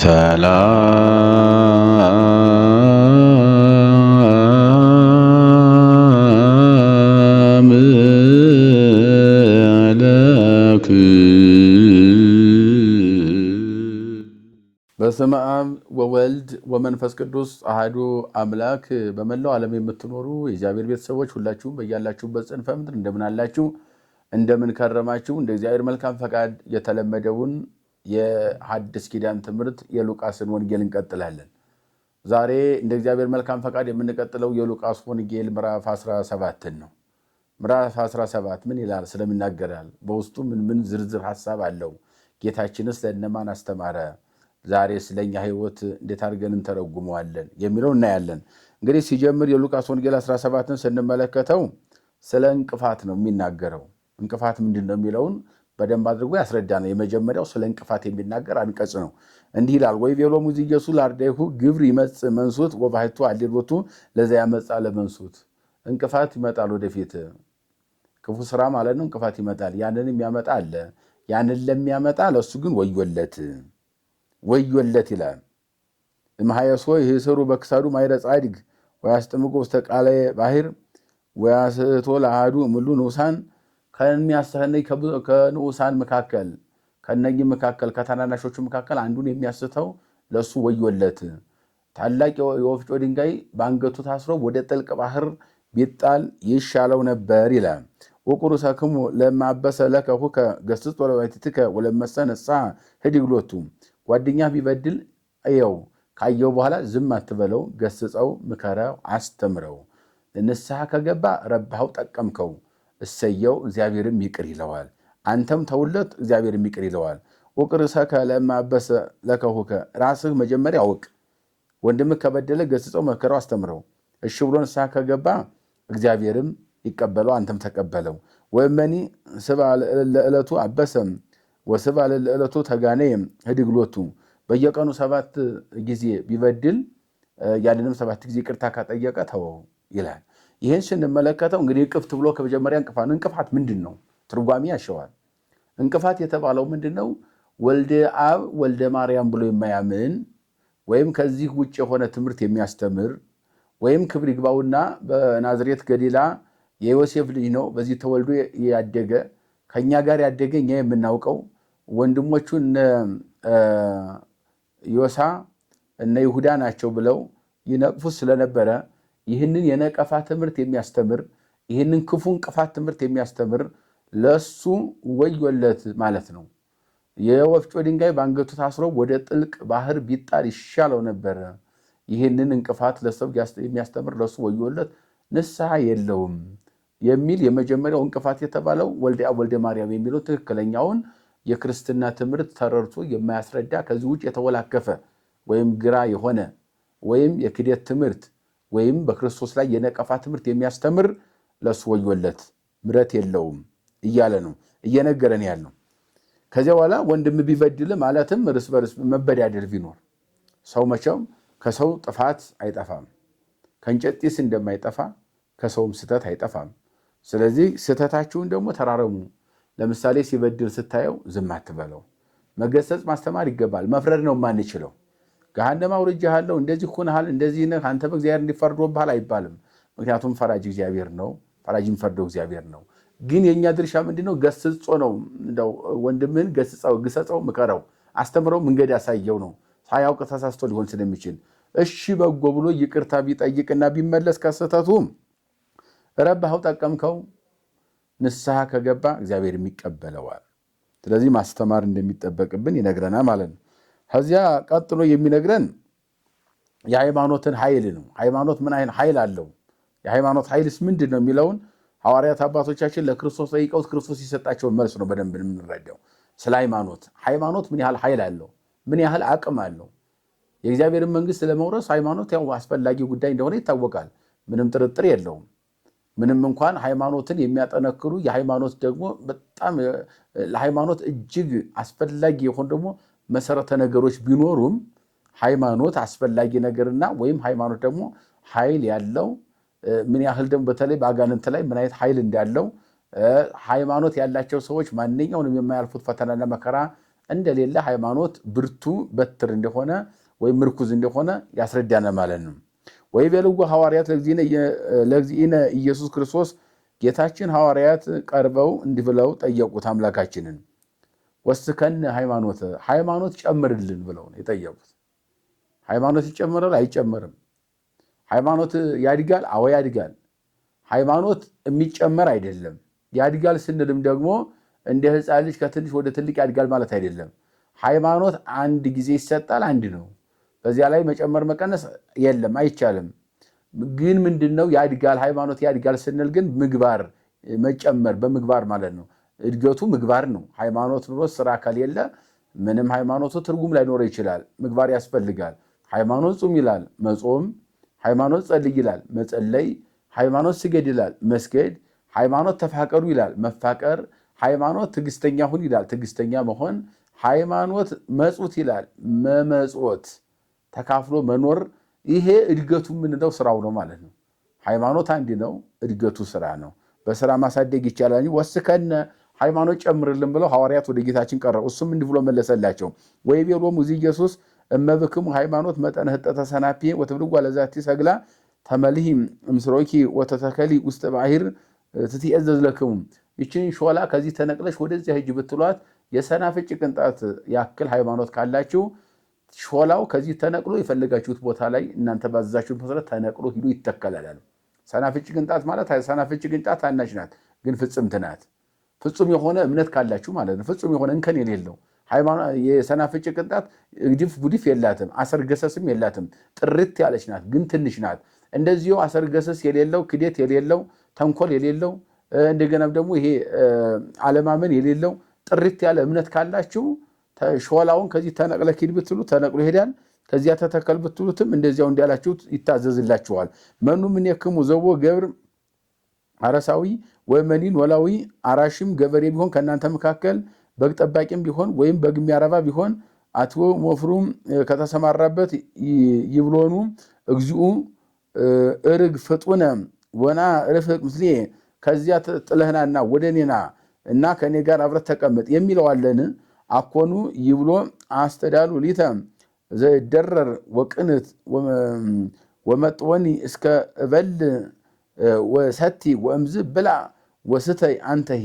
ሰላም በስመ አብ ወወልድ ወመንፈስ ቅዱስ አሐዱ አምላክ። በመላው ዓለም የምትኖሩ የእግዚአብሔር ቤተሰቦች ሁላችሁም በያላችሁበት ጽንፈ ምድር እንደምን አላችሁ? እንደምን ከረማችሁ? እንደ እግዚአብሔር መልካም ፈቃድ የተለመደውን የሐዲስ ኪዳን ትምህርት የሉቃስን ወንጌል እንቀጥላለን። ዛሬ እንደ እግዚአብሔር መልካም ፈቃድ የምንቀጥለው የሉቃስ ወንጌል ምዕራፍ 17 ነው። ምዕራፍ 17 ምን ይላል? ስለሚናገራል በውስጡ ምን ዝርዝር ሐሳብ አለው? ጌታችንስ ለእነማን አስተማረ? ዛሬ ስለኛ ሕይወት እንዴት አድርገን እንተረጉመዋለን የሚለው እናያለን። እንግዲህ ሲጀምር የሉቃስ ወንጌል 17ን ስንመለከተው ስለ እንቅፋት ነው የሚናገረው። እንቅፋት ምንድን ነው የሚለውን በደንብ አድርጎ ያስረዳናል። የመጀመሪያው ስለ እንቅፋት የሚናገር አንቀጽ ነው። እንዲህ ይላል፣ ወይቤሎሙ ኢየሱስ ለአርዳኢሁ ግብር ይመጽእ መንሱት ወባሕቱ አሌሎቱ ለዚያ ያመጻ ለመንሱት። እንቅፋት ይመጣል ወደፊት፣ ክፉ ስራ ማለት ነው። እንቅፋት ይመጣል፣ ያንን የሚያመጣ አለ። ያንን ለሚያመጣ ለእሱ ግን ወዮለት ወዮለት ይላል። እምሃየሶ ይህስሩ በክሳዱ ማይረ ጻድግ ወያስጥምቁ ውስተ ቃለየ ባሕር ወያስእቶ ለአሐዱ እምሉ ንዑሳን። ከንዑሳን መካከል ከነኚህ መካከል ከታናናሾቹ መካከል አንዱን የሚያስተው ለሱ ወዮለት። ታላቅ የወፍጮ ድንጋይ በአንገቱ ታስሮ ወደ ጥልቅ ባህር ቢጣል ይሻለው ነበር ይላል። ወቁሩሰክሙ ለማበሰ ለከ ሁከ ገስጽ ወለባሕቲትከ ወለመሰ ንስሐ ኅድግ ሎቱ። ጓደኛህ ቢበድል እየው፣ ካየው በኋላ ዝም አትበለው፣ ገስጸው፣ ምከረው፣ አስተምረው። ንስሐ ከገባ ረባኸው፣ ጠቀምከው፣ እሰየው፣ እግዚአብሔርም ይቅር ይለዋል። አንተም ተውለት፣ እግዚአብሔርም ይቅር ይለዋል። ወቁርሰከ ለማበሰ ለከ ሁከ። ራስህ መጀመሪያ አውቅ። ወንድምህ ከበደለ ገስጸው፣ መከረው፣ አስተምረው። እሺ ብሎ ንስሐ ከገባ እግዚአብሔርም ይቀበለው፣ አንተም ተቀበለው። ወእመኒ ስብዓ ለዕለቱ አበሰም ወስብዓ ለዕለቱ ተጋነየ ኅድግ ሎቱ። በየቀኑ 7 ጊዜ ቢበድል ያንንም 7 ጊዜ ይቅርታ ካጠየቀ ተወው ይላል። ይህን ስንመለከተው እንግዲህ እቅፍት ብሎ ከመጀመሪያ እንቅፋት ምንድን ነው? ትርጓሜ ያሸዋል። እንቅፋት የተባለው ምንድን ነው? ወልደ አብ ወልደ ማርያም ብሎ የማያምን ወይም ከዚህ ውጭ የሆነ ትምህርት የሚያስተምር ወይም ክብር ይግባውና በናዝሬት ገሊላ የዮሴፍ ልጅ ነው፣ በዚህ ተወልዶ ያደገ ከእኛ ጋር ያደገ እኛ የምናውቀው ወንድሞቹ እነ ዮሳ እነ ይሁዳ ናቸው ብለው ይነቅፉት ስለነበረ ይህንን የነቀፋ ትምህርት የሚያስተምር ይህንን ክፉ እንቅፋት ትምህርት የሚያስተምር ለሱ ወዮለት ማለት ነው። የወፍጮ ድንጋይ በአንገቱ ታስሮ ወደ ጥልቅ ባህር ቢጣል ይሻለው ነበረ። ይህንን እንቅፋት ለሰው የሚያስተምር ለሱ ወዮለት፣ ንስሐ የለውም የሚል የመጀመሪያው እንቅፋት የተባለው ወልደ አብ ወልደ ማርያም የሚለው ትክክለኛውን የክርስትና ትምህርት ተረድቶ የማያስረዳ ከዚህ ውጭ የተወላከፈ ወይም ግራ የሆነ ወይም የክደት ትምህርት ወይም በክርስቶስ ላይ የነቀፋ ትምህርት የሚያስተምር ለሱ ወዮለት፣ ምሕረት የለውም እያለ ነው እየነገረን ያለው። ከዚያ በኋላ ወንድም ቢበድል ማለትም እርስ በርስ መበዳደል ቢኖር፣ ሰው መቼም ከሰው ጥፋት አይጠፋም። ከእንጨት ጢስ እንደማይጠፋ ከሰውም ስህተት አይጠፋም። ስለዚህ ስህተታችሁን ደግሞ ተራረሙ። ለምሳሌ ሲበድል ስታየው ዝም አትበለው፣ መገሰጽ ማስተማር ይገባል። መፍረድ ነው የማንችለው። ገሃነም አውርጄሃለሁ፣ እንደዚህ ሆነሃል፣ እንደዚህ ነህ፣ አንተ በእግዚአብሔር እንዲፈርዶብሃል አይባልም። ምክንያቱም ፈራጅ እግዚአብሔር ነው፣ ፈራጅ የሚፈርደው እግዚአብሔር ነው። ግን የእኛ ድርሻ ምንድነው? ገስጾ ነው። እንደው ወንድምህን ገስጸው፣ ግሰጸው፣ ምከረው፣ አስተምረው፣ መንገድ ያሳየው ነው። ሳያውቅ ተሳስቶ ሊሆን ስለሚችል እሺ በጎ ብሎ ይቅርታ ቢጠይቅና ቢመለስ ከስህተቱ ረባኸው፣ ጠቀምከው፣ ንስሐ ከገባ እግዚአብሔር ይቀበለዋል። ስለዚህ ማስተማር እንደሚጠበቅብን ይነግረናል ማለት ነው። ከዚያ ቀጥሎ የሚነግረን የሃይማኖትን ኃይል ነው። ሃይማኖት ምን አይነት ኃይል አለው? የሃይማኖት ኃይልስ ምንድን ነው የሚለውን ሐዋርያት አባቶቻችን ለክርስቶስ ጠይቀውት ክርስቶስ የሰጣቸውን መልስ ነው በደንብ የምንረዳው። ስለ ሃይማኖት ምን ያህል ኃይል አለው፣ ምን ያህል አቅም አለው። የእግዚአብሔርን መንግስት ለመውረስ ሃይማኖት ያው አስፈላጊ ጉዳይ እንደሆነ ይታወቃል። ምንም ጥርጥር የለውም። ምንም እንኳን ሃይማኖትን የሚያጠነክሩ የሃይማኖት ደግሞ በጣም ለሃይማኖት እጅግ አስፈላጊ የሆኑ ደግሞ መሰረተ ነገሮች ቢኖሩም ሃይማኖት አስፈላጊ ነገርና ወይም ሃይማኖት ደግሞ ኃይል ያለው ምን ያህል ደግሞ በተለይ በአጋንንት ላይ ምን አይነት ኃይል እንዳለው ሃይማኖት ያላቸው ሰዎች ማንኛውንም የማያልፉት ፈተናና መከራ እንደሌለ ሃይማኖት ብርቱ በትር እንደሆነ ወይም ምርኩዝ እንደሆነ ያስረዳናል ማለት ነው። ወይቤልዎ ሐዋርያት ለእግዚእነ ኢየሱስ ክርስቶስ ጌታችን ሐዋርያት ቀርበው እንዲህ ብለው ጠየቁት አምላካችንን ወስከነ ሃይማኖት ጨምርልን ብለው የጠየቁት። ሃይማኖት ይጨምራል አይጨምርም? ሃይማኖት ያድጋል? አዎ ያድጋል። ሃይማኖት የሚጨመር አይደለም። ያድጋል ስንልም ደግሞ እንደ ሕፃን ልጅ ከትንሽ ወደ ትልቅ ያድጋል ማለት አይደለም። ሃይማኖት አንድ ጊዜ ይሰጣል፣ አንድ ነው። በዚያ ላይ መጨመር መቀነስ የለም፣ አይቻልም። ግን ምንድነው ያድጋል? ሃይማኖት ያድጋል ስንል ግን ምግባር መጨመር በምግባር ማለት ነው። እድገቱ ምግባር ነው። ሃይማኖት ኑሮ ስራ ከሌለ ምንም ሃይማኖቱ ትርጉም ላይኖረው ይችላል። ምግባር ያስፈልጋል። ሃይማኖት ጹም ይላል መጾም፣ ሃይማኖት ጸልይ ይላል መጸለይ፣ ሃይማኖት ስገድ ይላል መስገድ፣ ሃይማኖት ተፋቀሩ ይላል መፋቀር፣ ሃይማኖት ትዕግስተኛ ሁን ይላል ትዕግስተኛ መሆን፣ ሃይማኖት መጹት ይላል መመጾት፣ ተካፍሎ መኖር። ይሄ እድገቱ ምንለው ስራው ነው ማለት ነው። ሃይማኖት አንድ ነው፣ እድገቱ ስራ ነው። በስራ ማሳደግ ይቻላል። ወስከነ ሃይማኖት ጨምርልን ብለው ሐዋርያት ወደ ጌታችን ቀረቡ። እሱም እንዲህ ብሎ መለሰላቸው ወይቤሎሙ ኢየሱስ እመብክሙ ሃይማኖት መጠነ ህጠተ ሰናፒ ወትብልጓ ለዛቲ ሰግላ ተመልሂ እምስሮኪ ወተተከሊ ውስጥ ባሕር ትትእዘዝ ለክሙ። ይችን ሾላ ከዚህ ተነቅለሽ ወደዚያ ሂጂ ብትሏት የሰናፍጭ ቅንጣት ያክል ሃይማኖት ካላችሁ ሾላው ከዚህ ተነቅሎ የፈለጋችሁት ቦታ ላይ እናንተ ባዘዛችሁት መሰረት ተነቅሎ ሂዶ ይተከላል። ሰናፍጭ ቅንጣት ማለት ሰናፍጭ ቅንጣት ታናሽ ናት፣ ግን ፍጽምት ናት። ፍጹም የሆነ እምነት ካላችሁ ማለት ነው። ፍጹም የሆነ እንከን የሌለው ሃይማኖት የሰናፍጭ ቅንጣት ግድፍ ጉድፍ የላትም፣ አሰርገሰስም የላትም። ጥርት ያለች ናት፣ ግን ትንሽ ናት። እንደዚሁ አሰርገሰስ የሌለው ክደት የሌለው ተንኮል የሌለው እንደገናም ደግሞ ይሄ አለማመን የሌለው ጥርት ያለ እምነት ካላችሁ ሾላውን ከዚህ ተነቅለ ሂድ ብትሉ ተነቅሎ ይሄዳል። ከዚያ ተተከል ብትሉትም እንደዚያው እንዲያላችሁት ይታዘዝላችኋል። መኑ ምን የክሙ ዘቦ ገብር አረሳዊ ወመኒን ወላዊ አራሽም ገበሬ ቢሆን ከእናንተ መካከል በግ ጠባቂም ቢሆን ወይም በግ የሚያረባ ቢሆን አትወ ሞፍሩም ከተሰማራበት ይብሎኑ እግዚኡ እርግ ፍጡነ ወና ርፍቅ ምስሌ ከዚያ ጥለህናና ወደኔና እና ከኔ ጋር አብረት ተቀመጥ የሚለው አለን። አኮኑ ይብሎ አስተዳሉ ሊተ ዘደረር ወቅንት ወመጥወኒ እስከ እበል ወሰቲ ወእምዝ ብላ ወስተይ አንተሂ።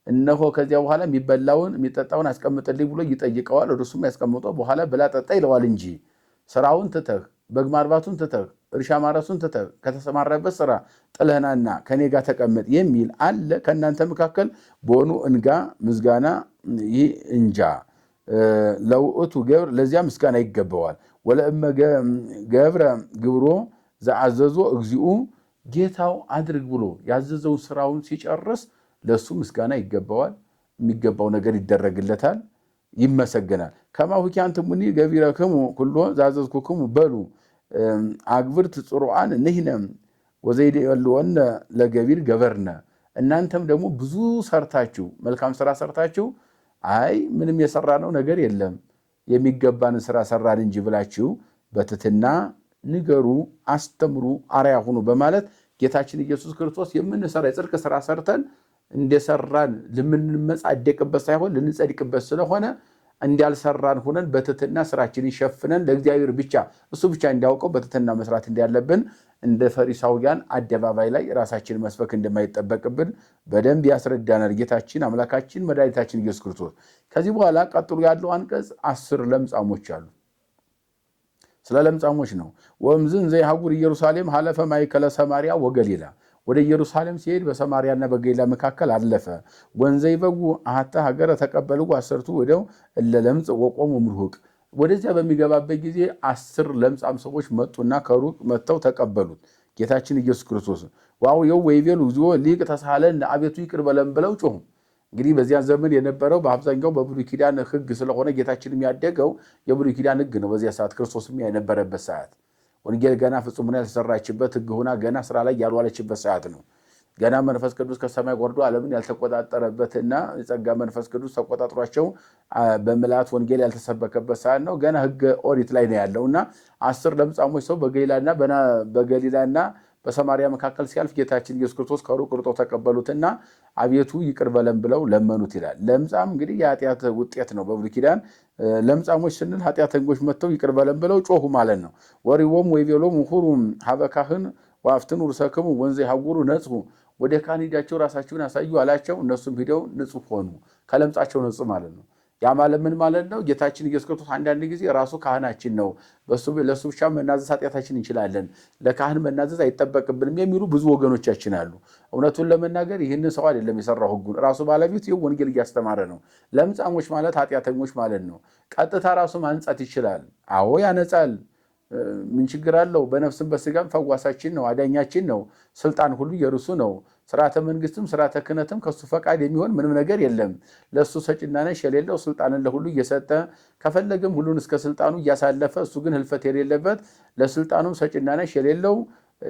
እነሆ ከዚያ በኋላ የሚበላውን የሚጠጣውን አስቀምጥልኝ ብሎ ይጠይቀዋል። እርሱም ያስቀምጠው በኋላ ብላ ጠጣ ይለዋል እንጂ ስራውን ትተህ በግ ማርባቱን ትተህ እርሻ ማረሱን ትተህ ከተሰማራበት ስራ ጥለህናና ከኔ ጋር ተቀመጥ የሚል አለ ከእናንተ መካከል። በሆኑ እንጋ ምስጋና ይህ እንጃ ለውእቱ ገብር ለዚያ ምስጋና ይገባዋል። ወለእመ ገብረ ግብሮ ዘአዘዞ እግዚኡ ጌታው አድርግ ብሎ ያዘዘውን ስራውን ሲጨርስ ለሱ ምስጋና ይገባዋል። የሚገባው ነገር ይደረግለታል፣ ይመሰገናል። ከማሁኪ አንትሙኒ ገቢረክሙ ኩሎ ዛዘዝኩክሙ በሉ አግብርት ጽሩዓን ንሕነ ወዘይደልወነ ለገቢር ገበርነ። እናንተም ደግሞ ብዙ ሰርታችሁ መልካም ስራ ሰርታችሁ አይ ምንም የሰራነው ነገር የለም የሚገባን ስራ ሰራን እንጂ ብላችሁ በትትና ንገሩ፣ አስተምሩ፣ አርአያ ሁኑ በማለት ጌታችን ኢየሱስ ክርስቶስ የምንሰራ የጽድቅ ስራ ሰርተን እንደሰራን ልንመጻደቅበት ሳይሆን ልንጸድቅበት ስለሆነ እንዳልሰራን ሆነን በትትና ስራችንን ሸፍነን ለእግዚአብሔር ብቻ እሱ ብቻ እንዲያውቀው በትትና መስራት እንዳለብን እንደ ፈሪሳውያን አደባባይ ላይ ራሳችንን መስበክ እንደማይጠበቅብን በደንብ ያስረዳናል ጌታችን አምላካችን መድኃኒታችን ኢየሱስ ክርስቶስ። ከዚህ በኋላ ቀጥሎ ያለው አንቀጽ 10 ለምጻሞች አሉ። ስለ ለምጻሞች ነው። ወእምዝን ዘይሐጉር ኢየሩሳሌም ሀለፈ ማእከለ ሰማርያ ወገሊላ። ወደ ኢየሩሳሌም ሲሄድ በሰማርያና በገሊላ መካከል አለፈ። ወንዘይበጉ አሐተ ሀገረ ተቀበልዎ አሰርቱ ወዲያው እለ ለምጽ ወቆሙ ምርሁቅ። ወደዚያ በሚገባበት ጊዜ 10 ለምጻም ሰዎች መጡና ከሩቅ መጥተው ተቀበሉት ጌታችን ኢየሱስ ክርስቶስ። ዋው የው ወይቤሉ እግዚኦ ሊቅ ተሳሃለን አቤቱ ይቅር በለን ብለው ጮሁ። እንግዲህ በዚያ ዘመን የነበረው በአብዛኛው በብሉይ ኪዳን ሕግ ስለሆነ ጌታችንም ያደገው የብሉይ ኪዳን ሕግ ነው። በዚያ ሰዓት ክርስቶስም የነበረበት ሰዓት ወንጌል ገና ፍጹም ሆና ያልተሰራችበት ሕግ ሆና ገና ስራ ላይ ያልዋለችበት ሰዓት ነው። ገና መንፈስ ቅዱስ ከሰማይ ወርዶ ዓለምን ያልተቆጣጠረበትና የጸጋ መንፈስ ቅዱስ ተቆጣጥሯቸው በምልአት ወንጌል ያልተሰበከበት ሰዓት ነው። ገና ሕገ ኦሪት ላይ ነው ያለውና 10 ለምጻሞች ሰው በገሊላና በሰማርያ መካከል ሲያልፍ ጌታችን ኢየሱስ ክርስቶስ ከሩቅ ርጦ ተቀበሉትና አቤቱ ይቅር በለን ብለው ለመኑት ይላል። ለምጻም እንግዲህ የኃጢአት ውጤት ነው። በብሉይ ኪዳን ለምጻሞች ስንል ኃጢአተኞች መጥተው ይቅር በለን ብለው ጮሁ ማለት ነው። ወሪቦም ወይቤሎም ሁሩ ሀበ ካህን ወአፍትኑ ርእሰክሙ ወንዘ ይሐውሩ ነጽሁ፣ ወደ ካህን ሂዳችሁ ራሳችሁን አሳዩ አላቸው። እነሱም ሂደው ንጹሕ ሆኑ፣ ከለምጻቸው ነጹ ማለት ነው። ያ ማለት ምን ማለት ነው? ጌታችን ኢየሱስ ክርስቶስ አንዳንድ ጊዜ ራሱ ካህናችን ነው፣ ለሱ ብቻ መናዘዝ ኃጢአታችን እንችላለን፣ ለካህን መናዘዝ አይጠበቅብንም የሚሉ ብዙ ወገኖቻችን አሉ። እውነቱን ለመናገር ይህንን ሰው አይደለም የሰራው ሕጉን ራሱ ባለቤቱ ይኸው ወንጌል እያስተማረ ነው። ለምጻሞች ማለት ኃጢአተኞች ማለት ነው። ቀጥታ ራሱ ማንጻት ይችላል። አዎ ያነጻል። ምን ችግር አለው? በነፍስም በስጋም ፈዋሳችን ነው፣ አዳኛችን ነው። ስልጣን ሁሉ የርሱ ነው። ስርዓተ መንግስትም ስርዓተ ክህነትም ከሱ ፈቃድ የሚሆን ምንም ነገር የለም። ለሱ ሰጪና ነሽ የሌለው ስልጣንን ለሁሉ እየሰጠ ከፈለገም ሁሉን እስከ ስልጣኑ እያሳለፈ እሱ ግን ህልፈት የሌለበት ለስልጣኑም ሰጪና ነሽ የሌለው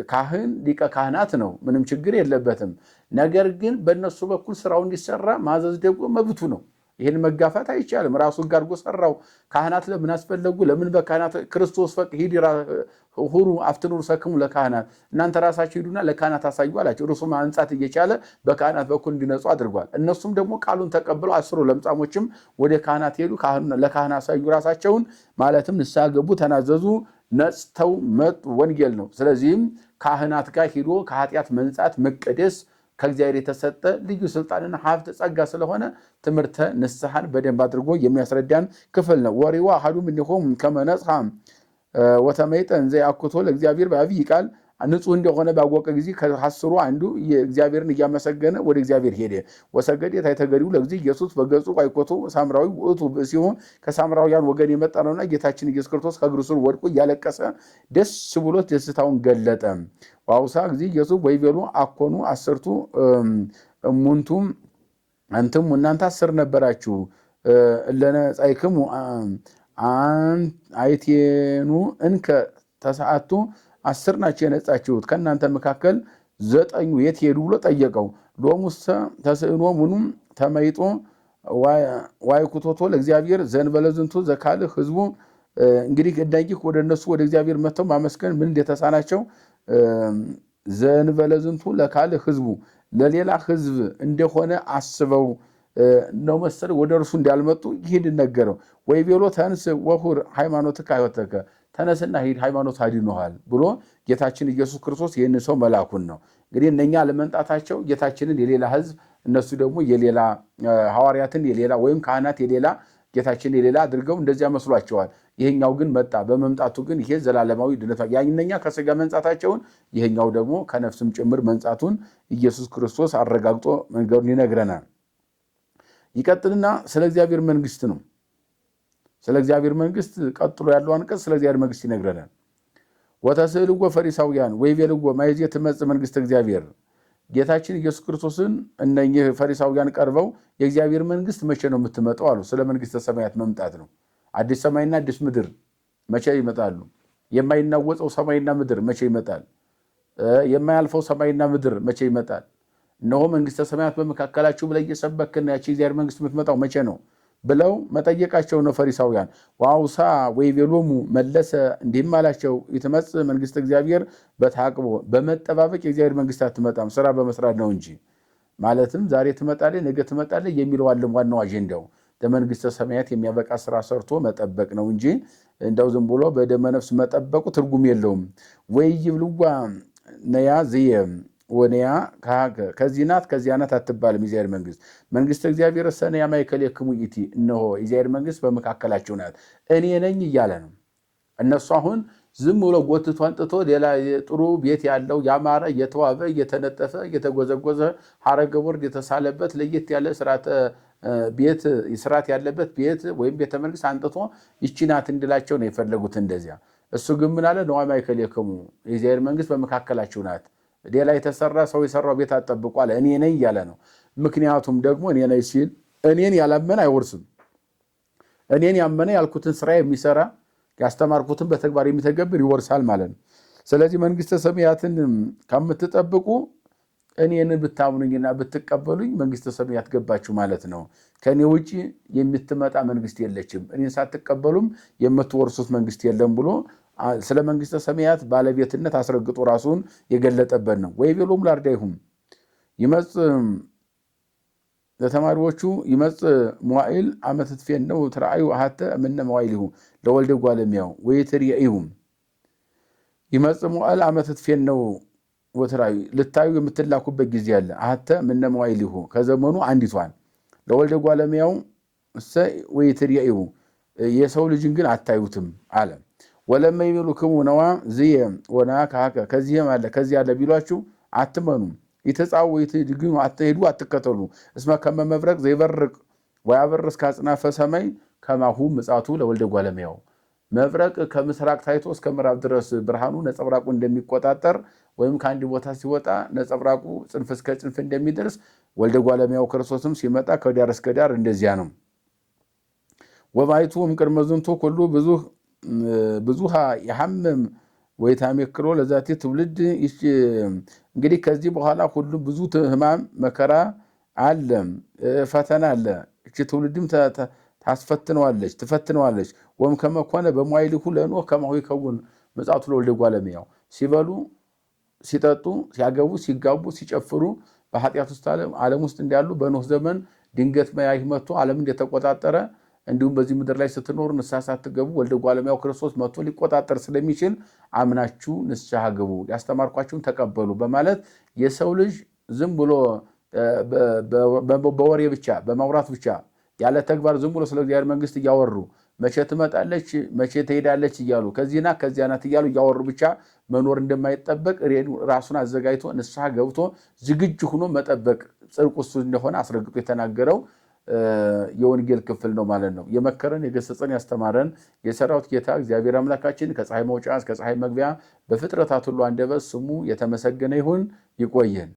ካህን ሊቀ ካህናት ነው። ምንም ችግር የለበትም። ነገር ግን በእነሱ በኩል ስራው እንዲሰራ ማዘዝ ደግሞ መብቱ ነው። ይህን መጋፋት አይቻልም። ራሱ አድርጎ ሰራው። ካህናት ለምን አስፈለጉ? ለምን በካህናት ክርስቶስ ሂድ ሁሩ አፍትኑ ርእሰክሙ ለካህናት፣ እናንተ ራሳችሁ ሂዱና ለካህናት አሳዩ አላቸው። እርሱ ማንጻት እየቻለ በካህናት በኩል እንዲነጹ አድርጓል። እነሱም ደግሞ ቃሉን ተቀብለው 10 ለምጻሞችም ወደ ካህናት ሄዱ፣ ለካህናት አሳዩ ራሳቸውን፣ ማለትም ንስሐ ገቡ፣ ተናዘዙ፣ ነጽተው መጡ። ወንጌል ነው። ስለዚህም ካህናት ጋር ሂዶ ከኃጢአት መንጻት መቀደስ ከእግዚአብሔር የተሰጠ ልዩ ስልጣንና ሀብት ጸጋ ስለሆነ ትምህርተ ንስሐን በደንብ አድርጎ የሚያስረዳን ክፍል ነው። ወሪዋ አሐዱም እምኔሆሙ ከመ ነጽሐ ወተመይጠ እንዘ ያአኩቶ ለእግዚአብሔር በዐቢይ ቃል፣ ንጹሕ እንደሆነ ባወቀ ጊዜ ከ10 አንዱ እግዚአብሔርን እያመሰገነ ወደ እግዚአብሔር ሄደ። ወሰገደ ታሕተ እገሪሁ ለእግዚእ ኢየሱስ በገጹ ዋይኮቶ ሳምራዊ ውእቱ ሲሆን ከሳምራውያን ወገን የመጣ ነውና ጌታችን ኢየሱስ ክርስቶስ ከእግሩ ስር ወድቆ እያለቀሰ ደስ ብሎት ደስታውን ገለጠ። ዋውሳ እግዚእ ኢየሱስ ወይቤሎ አኮኑ 10 እሙንቱ አንትሙ እናንተ 10 ነበራችሁ እለነጻይክሙ አይቴኑ እንከ ተሰዓቱ 10 ናቸው የነጻችሁት፣ ከእናንተ መካከል 9 የት ሄዱ ብሎ ጠየቀው። ሎሙሰ ተስእሎሙንም ተመይጦ ዋይኩቶቶ ለእግዚአብሔር ዘእንበለ ዝንቱ ዘካልእ ህዝቡ። እንግዲህ እነዚህ ወደ እነሱ ወደ እግዚአብሔር መጥተው ማመስገን ምን እንደተሳናቸው ዘእንበለ ዝንቱ ለካልእ ህዝቡ ለሌላ ህዝብ እንደሆነ አስበው ነው መሰል ወደ እርሱ እንዳልመጡ ይሄድ ነገረው። ወይቤሎ ተንስ ወሁር ሃይማኖትከ አይወተከ፣ ተነስና ሂድ ሃይማኖት አድኖሃል ብሎ ጌታችን ኢየሱስ ክርስቶስ ይህን ሰው መላኩን ነው። እንግዲህ እነኛ ለመምጣታቸው ጌታችንን የሌላ ህዝብ እነሱ ደግሞ የሌላ ሐዋርያትን የሌላ ወይም ካህናት የሌላ ጌታችን የሌላ አድርገው እንደዚያ መስሏቸዋል። ይሄኛው ግን መጣ። በመምጣቱ ግን ይሄ ዘላለማዊ ድነት ያንኛ ከስጋ መንጻታቸውን ይሄኛው ደግሞ ከነፍስም ጭምር መንጻቱን ኢየሱስ ክርስቶስ አረጋግጦ መንገሩን ይነግረናል። ይቀጥልና ስለ እግዚአብሔር መንግስት ነው። ስለ እግዚአብሔር መንግስት ቀጥሎ ያለው አንቀጽ ስለ እግዚአብሔር መንግስት ይነግረናል። ወተስእልዎ ፈሪሳውያን ወይቤልዎ ማይዜ ትመጽእ መንግስተ እግዚአብሔር፣ ጌታችን ኢየሱስ ክርስቶስን እነኚህ ፈሪሳውያን ቀርበው የእግዚአብሔር መንግስት መቼ ነው የምትመጣው አሉ። ስለ መንግስተ ሰማያት መምጣት ነው። አዲስ ሰማይና አዲስ ምድር መቼ ይመጣሉ? የማይናወጸው ሰማይና ምድር መቼ ይመጣል? የማያልፈው ሰማይና ምድር መቼ ይመጣል? እነሆ መንግስተ ሰማያት በመካከላችሁ ብለህ እየሰበክን ያቺ የእግዚአብሔር መንግስት የምትመጣው መቼ ነው ብለው መጠየቃቸው ነው ፈሪሳውያን። ዋውሳ ወይቤሎሙ መለሰ እንዲህም አላቸው፣ ይትመጽእ መንግስተ እግዚአብሔር በተዓቅቦ፣ በመጠባበቅ የእግዚአብሔር መንግስት አትመጣም፣ ስራ በመስራት ነው እንጂ። ማለትም ዛሬ ትመጣለች ነገ ትመጣለች የሚለው አለም ዋናው አጀንዳው ለመንግስተ ሰማያት የሚያበቃ ስራ ሰርቶ መጠበቅ ነው እንጂ እንደው ዝም ብሎ በደመነፍስ መጠበቁ ትርጉም የለውም። ወይ ይብልዋ ነያ ዝየ ወነያ ከዚህ ናት ከዚያ ናት አትባልም። የእግዚአብሔር መንግስት መንግስተ እግዚአብሔር ሰነያ ማእከሌክሙ ይእቲ፣ እነሆ የእግዚአብሔር መንግስት በመካከላችሁ ናት እኔ ነኝ እያለ ነው። እነሱ አሁን ዝም ብሎ ጎትቶ አንጥቶ ሌላ ጥሩ ቤት ያለው ያማረ የተዋበ የተነጠፈ የተጎዘጎዘ ሐረገ ወርድ የተሳለበት ለየት ያለ ስርዓት ያለበት ቤት ወይም ቤተ መንግስት አንጥቶ ይቺ ናት እንድላቸው ነው የፈለጉት እንደዚያ። እሱ ግን ምን አለ? ነዋ ማእከሌክሙ፣ የእግዚአብሔር መንግስት በመካከላችሁ ናት። ሌላ የተሰራ ሰው የሰራው ቤት አጠብቋል፣ እኔ ነኝ እያለ ነው። ምክንያቱም ደግሞ እኔ ነኝ ሲል እኔን ያላመነ አይወርስም። እኔን ያመነ ያልኩትን ስራ የሚሰራ ያስተማርኩትን በተግባር የሚተገብር ይወርሳል ማለት ነው። ስለዚህ መንግስተ ሰማያትን ከምትጠብቁ እኔን ብታምኑኝና ብትቀበሉኝ መንግስተ ሰማያት ገባችሁ ማለት ነው። ከኔ ውጪ የምትመጣ መንግስት የለችም፣ እኔን ሳትቀበሉም የምትወርሱት መንግስት የለም ብሎ ስለ መንግስተ ሰማያት ባለቤትነት አስረግጦ ራሱን የገለጠበት ነው። ወይቤሎሙ ለአርዳኢሁ ይመጽ ለተማሪዎቹ ይመጽ መዋዕል አመ ትትፌነው ትርአዩ አሐተ እምነ መዋዕሊሁ ለወልደ እጓለ እመሕያው ወይትሬኢሁ ይመጽ መዋዕል አመ ትትፌነው ወትርአዩ ልታዩ የምትላኩበት ጊዜ አለ። አሐተ እምነ መዋዕሊሁ ከዘመኑ አንዲቷን ለወልደ እጓለ እመሕያው እሰ ወይትሬኢሁ የሰው ልጅን ግን አታዩትም አለ። ወለመ ይቤሉክሙ ነዋ ዝየ ወነአ ከሀከ ከዚህም አለ ከዚህ አለ ቢሏችሁ አትመኑም። ይተጻው ይትድግሙ አትሄዱ አትከተሉ። እስመ ከመ መብረቅ ዘይበርቅ ወያበርስ እስከ አጽናፈ ሰማይ ከማሁ ምጽአቱ ለወልደ እጓለ እመሕያው መብረቅ ከምስራቅ ታይቶ እስከ ምዕራብ ድረስ ብርሃኑ ነጸብራቁ እንደሚቆጣጠር ወይም ከአንድ ቦታ ሲወጣ ነጸብራቁ ጽንፍ እስከ ጽንፍ እንደሚደርስ ወልደ እጓለ እመሕያው ክርስቶስም ሲመጣ ከዳር እስከ ዳር እንደዚያ ነው። ወባይቱ እምቅድመ ዝንቱ ኩሉ ብዙሃ የሐመም ወይታሜክሮ ለዛቲ ትውልድ። እንግዲህ ከዚህ በኋላ ሁሉም ብዙ ሕማም መከራ አለ፣ ፈተና አለ። እቺ ትውልድም ትፈትነዋለች። ወም ከመኮነ በመዋዕሊሁ ለኖህ ከማሁ ይከውን ምጽአቱ ለወልደ እጓለ እመሕያው ሲበሉ ሲጠጡ ሲያገቡ ሲጋቡ ሲጨፍሩ በኃጢአት ውስጥ ዓለም ውስጥ እንዳሉ በኖህ ዘመን ድንገት መያይህ መጥቶ ዓለም እንደተቆጣጠረ እንዲሁም በዚህ ምድር ላይ ስትኖሩ ንስሐ ሳትገቡ ወልደ እጓለ እመሕያው ክርስቶስ መጥቶ ሊቆጣጠር ስለሚችል አምናችሁ ንስሐ ግቡ፣ ያስተማርኳችሁን ተቀበሉ በማለት የሰው ልጅ ዝም ብሎ በወሬ ብቻ በማውራት ብቻ ያለ ተግባር ዝም ብሎ ስለ እግዚአብሔር መንግስት እያወሩ መቼ ትመጣለች መቼ ትሄዳለች እያሉ ከዚህና ከዚያ ናት እያሉ እያወሩ ብቻ መኖር እንደማይጠበቅ ራሱን አዘጋጅቶ ንስሐ ገብቶ ዝግጁ ሆኖ መጠበቅ ጽድቁ እሱ እንደሆነ አስረግጦ የተናገረው የወንጌል ክፍል ነው ማለት ነው። የመከረን የገሰጸን ያስተማረን የሰራዊት ጌታ እግዚአብሔር አምላካችን ከፀሐይ መውጫ እስከ ፀሐይ መግቢያ በፍጥረታት ሁሉ አንደበት ስሙ የተመሰገነ ይሁን። ይቆየን።